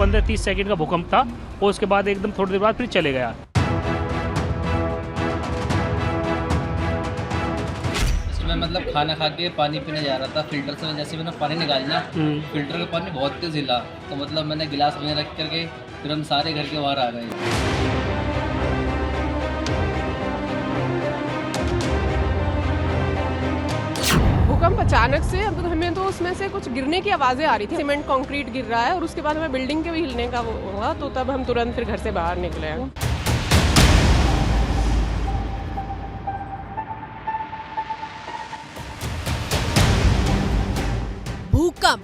15-30 second का भूकंप था और उसके बाद एकदम थोड़ी देर बाद फिर चले गया। मैं मतलब खाना खा के पानी पीने जा रहा था, फिल्टर से जैसे मैंने पानी निकालना, फिल्टर का पानी बहुत तेज हिला, तो मतलब मैंने गिलास में रख करके फिर हम सारे घर के बाहर आ गए। भूकंप अचानक से, अब हमें तो उसमें से कुछ गिरने की आवाज़ें आ रही थी, सीमेंट कंक्रीट गिर रहा है और उसके बाद हमें बिल्डिंग के भी हिलने का वो हुआ, तो तब हम तुरंत फिर घर से बाहर निकले हैं। भूकंप,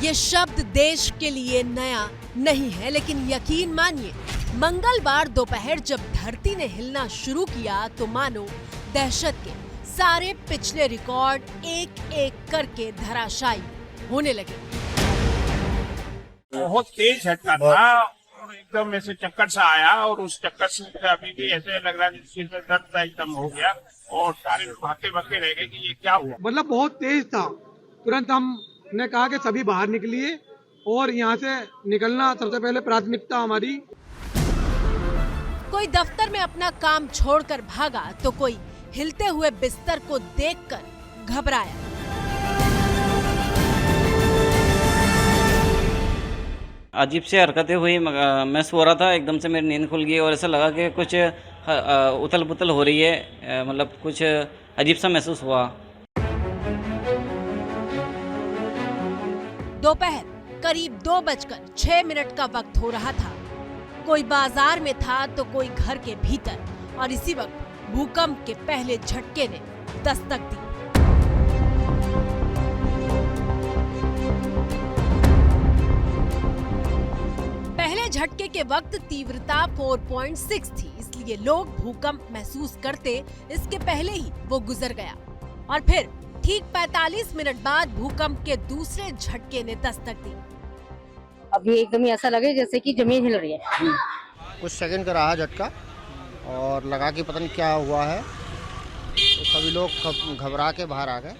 ये शब्द देश के लिए नया नहीं है, लेकिन यकीन मानिए मंगलवार दोपहर जब धरती ने हिलना शुरू किया तो मानो दहशत के सारे पिछले रिकॉर्ड एक एक करके धराशायी होने लगे। बहुत तेज झटका था और एकदम ऐसे चक्कर सा आया और उस चक्कर से अभी भी ऐसे लग रहा है जिससे दर्द सा एकदम हो गया और सारे भागते भागते रह गए कि ये क्या हुआ। मतलब बहुत तेज था। तुरंत हमने कहा कि सभी बाहर निकलिए और यहाँ से निकलना सबसे पहले प्राथमिकता हमारी। कोई दफ्तर में अपना काम छोड़कर भागा तो कोई हिलते हुए बिस्तर को देखकर घबराया। अजीब सी हरकतें हुई। मैं सो रहा था, एकदम से मेरी नींद खुल गई और ऐसा लगा कि कुछ उथल पुथल हो रही है, मतलब कुछ अजीब सा महसूस हुआ। दोपहर करीब 2:06 का वक्त हो रहा था। कोई बाजार में था तो कोई घर के भीतर, और इसी वक्त भूकंप के पहले झटके ने दस्तक दी। पहले झटके के वक्त तीव्रता 4.6 थी, इसलिए लोग भूकंप महसूस करते इसके पहले ही वो गुजर गया। और फिर ठीक 45 मिनट बाद भूकंप के दूसरे झटके ने दस्तक दी। अभी एकदम ही ऐसा लगे जैसे कि जमीन हिल रही है। कुछ सेकंड का रहा झटका और लगा कि पता नहीं क्या हुआ है, तो सभी लोग घबरा के बाहर आ गए।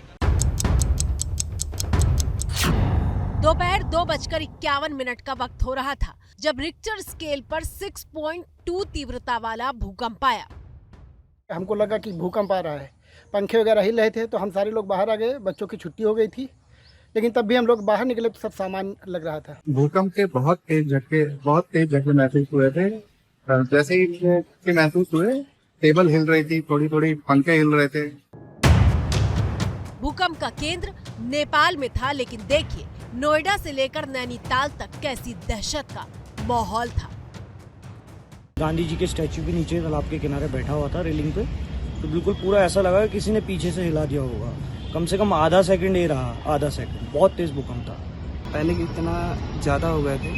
दोपहर 2:51 का वक्त हो रहा था जब रिक्टर स्केल पर 6.2 तीव्रता वाला भूकंप आया। हमको लगा कि भूकंप आ रहा है, पंखे वगैरह हिल रहे थे तो हम सारे लोग बाहर आ गए। बच्चों की छुट्टी हो गई थी, लेकिन तब भी हम लोग बाहर निकले तो सब सामान लग रहा था। भूकंप के बहुत तेज झटके महसूस हुए थे। जैसे ही महसूस हुए, टेबल हिल रही थी, थोड़ी थोड़ी पंखे हिल रहे थे। भूकंप का केंद्र नेपाल में था, लेकिन देखिए नोएडा से लेकर नैनीताल तक कैसी दहशत का माहौल था। गांधी जी के स्टैचू के नीचे तालाब के किनारे बैठा हुआ था रेलिंग पे, तो बिल्कुल पूरा ऐसा लगा कि किसी ने पीछे से हिला दिया होगा। कम से कम आधा सेकंड ही रहा, आधा सेकंड। बहुत तेज भूकंप था। पहले इतना ज़्यादा हो गए थे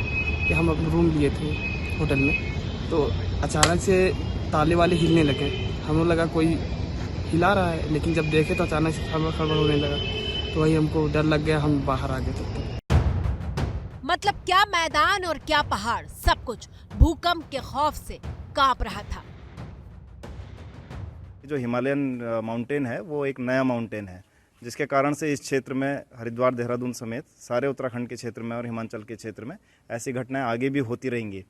कि हम अपना रूम लिए थे होटल में, तो अचानक से ताले वाले हिलने लगे। हमें लगा कोई हिला रहा है, लेकिन जब देखे तो अचानक से खड़बड़ होने लगा, तो वही हमको डर लग गया, हम बाहर आ गए तब तक। मतलब क्या मैदान और क्या पहाड़, सब कुछ भूकंप के खौफ से कांप रहा था। जो हिमालयन माउंटेन है वो एक नया माउंटेन है, जिसके कारण से इस क्षेत्र में हरिद्वार, देहरादून समेत सारे उत्तराखंड के क्षेत्र में और हिमाचल के क्षेत्र में ऐसी घटनाएं आगे भी होती रहेंगी।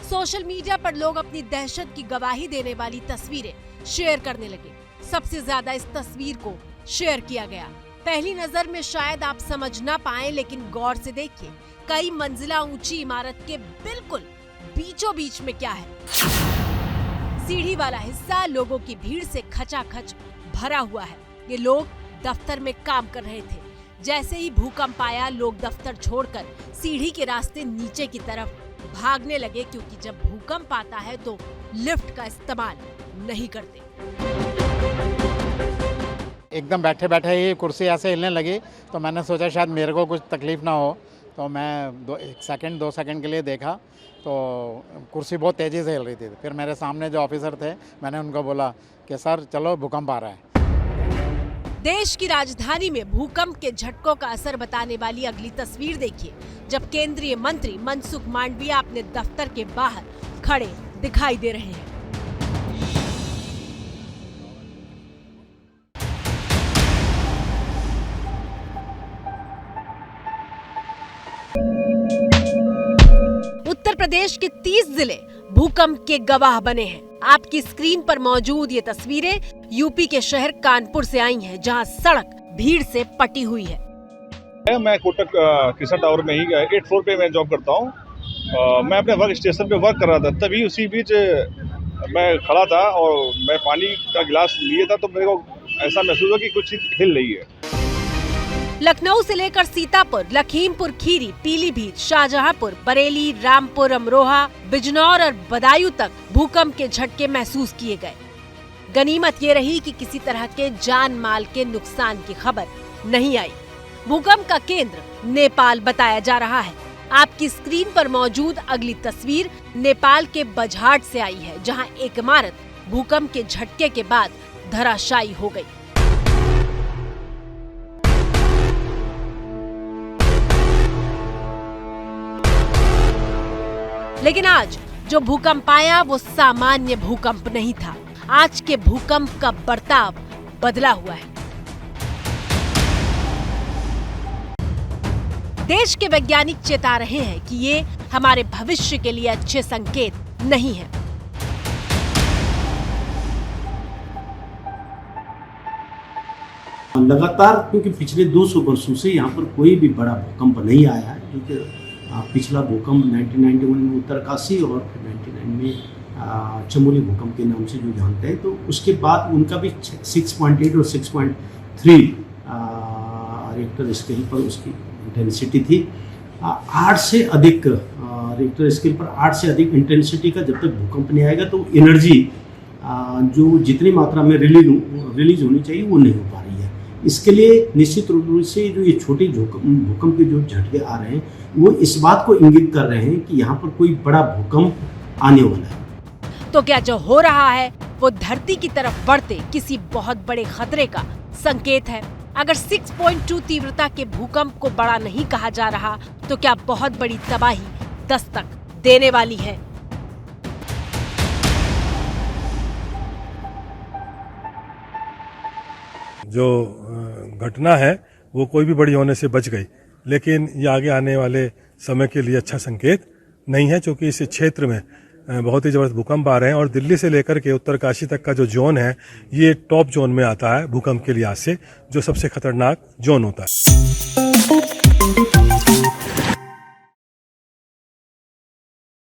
सोशल मीडिया पर लोग अपनी दहशत की गवाही देने वाली तस्वीरें शेयर करने लगे। सबसे ज्यादा इस तस्वीर को शेयर किया गया। पहली नजर में शायद आप समझ ना पाएं, लेकिन गौर से देखिए, कई मंजिला ऊंची इमारत के बिल्कुल बीचों बीच में क्या है। सीढ़ी वाला हिस्सा लोगों की भीड़ से खचाखच भरा हुआ है। ये लोग दफ्तर में काम कर रहे थे। जैसे ही भूकंप आया, लोग दफ्तर छोड़कर सीढ़ी के रास्ते नीचे की तरफ भागने लगे, क्योंकि जब भूकंप आता है तो लिफ्ट का इस्तेमाल नहीं करते। एकदम बैठे बैठे ही कुर्सी ऐसे हिलने लगी, तो मैंने सोचा शायद मेरे को कुछ तकलीफ ना हो, तो मैं 2 सेकंड के लिए देखा तो कुर्सी बहुत तेज़ी से हिल रही थी। फिर मेरे सामने जो ऑफिसर थे, मैंने उनको बोला कि सर चलो भूकंप आ रहा है। देश की राजधानी में भूकंप के झटकों का असर बताने वाली अगली तस्वीर देखिए, जब केंद्रीय मंत्री मनसुख मांडविया अपने दफ्तर के बाहर खड़े दिखाई दे रहे हैं। उत्तर प्रदेश के 30 जिले भूकंप के गवाह बने हैं। आपकी स्क्रीन पर मौजूद ये तस्वीरें यूपी के शहर कानपुर से आई हैं, जहां सड़क भीड़ से पटी हुई है। मैं कोटक कृष्णा टावर में ही 8th फ्लोर पे मैं जॉब करता हूँ। मैं अपने वर्क स्टेशन पे वर्क कर रहा था, तभी उसी बीच मैं खड़ा था और मैं पानी का गिलास लिए था, तो मेरे को ऐसा महसूस हुआ कि कुछ हिल रही है। लखनऊ से लेकर सीतापुर, लखीमपुर खीरी, पीलीभीत, शाहजहांपुर, बरेली, रामपुर, अमरोहा, बिजनौर और बदायूं तक भूकंप के झटके महसूस किए गए। गनीमत ये रही कि किसी तरह के जान माल के नुकसान की खबर नहीं आई। भूकंप का केंद्र नेपाल बताया जा रहा है। आपकी स्क्रीन पर मौजूद अगली तस्वीर नेपाल के बझाट से आई है, जहां एक इमारत भूकंप के झटके के बाद धराशायी हो गई। लेकिन आज जो भूकंप आया वो सामान्य भूकंप नहीं था। आज के भूकंप का बर्ताव बदला हुआ है। देश के वैज्ञानिक चेता रहे हैं कि ये हमारे भविष्य के लिए अच्छे संकेत नहीं है। लगातार क्योंकि पिछले 200 वर्षों से यहाँ पर कोई भी बड़ा भूकंप नहीं आया है, क्योंकि पिछला भूकंप 1991 में उत्तरकाशी और फिर 99 में चमोली भूकंप के नाम से जो जानते हैं, तो उसके बाद उनका भी 6.8 और 6.3 रिक्टर स्केल पर उसकी इंटेंसिटी थी। 8 से अधिक रिक्टर स्केल पर 8 से अधिक इंटेंसिटी का जब तक भूकंप नहीं आएगा तो एनर्जी जो जितनी मात्रा में रिलीज होनी चाहिए वो नहीं हो पा रही है। इसके लिए निश्चित रूप से जो ये छोटे भूकंप के जो झटके आ रहे हैं वो इस बात को इंगित कर रहे हैं कि यहाँ पर कोई बड़ा भूकंप आने वाला है। तो क्या जो हो रहा है वो धरती की तरफ बढ़ते किसी बहुत बड़े खतरे का संकेत है? अगर 6.2 तीव्रता के भूकंप को बड़ा नहीं कहा जा रहा तो क्या बहुत बड़ी तबाही दस्तक देने वाली है? जो घटना है वो कोई भी बड़ी होने से बच गई, लेकिन ये आगे आने वाले समय के लिए अच्छा संकेत नहीं है, क्योंकि इस क्षेत्र में बहुत ही जबरदस्त भूकंप आ रहे हैं और दिल्ली से लेकर के उत्तरकाशी तक का जो जोन है ये टॉप जोन में आता है भूकंप के लिहाज से, जो सबसे खतरनाक जोन होता है।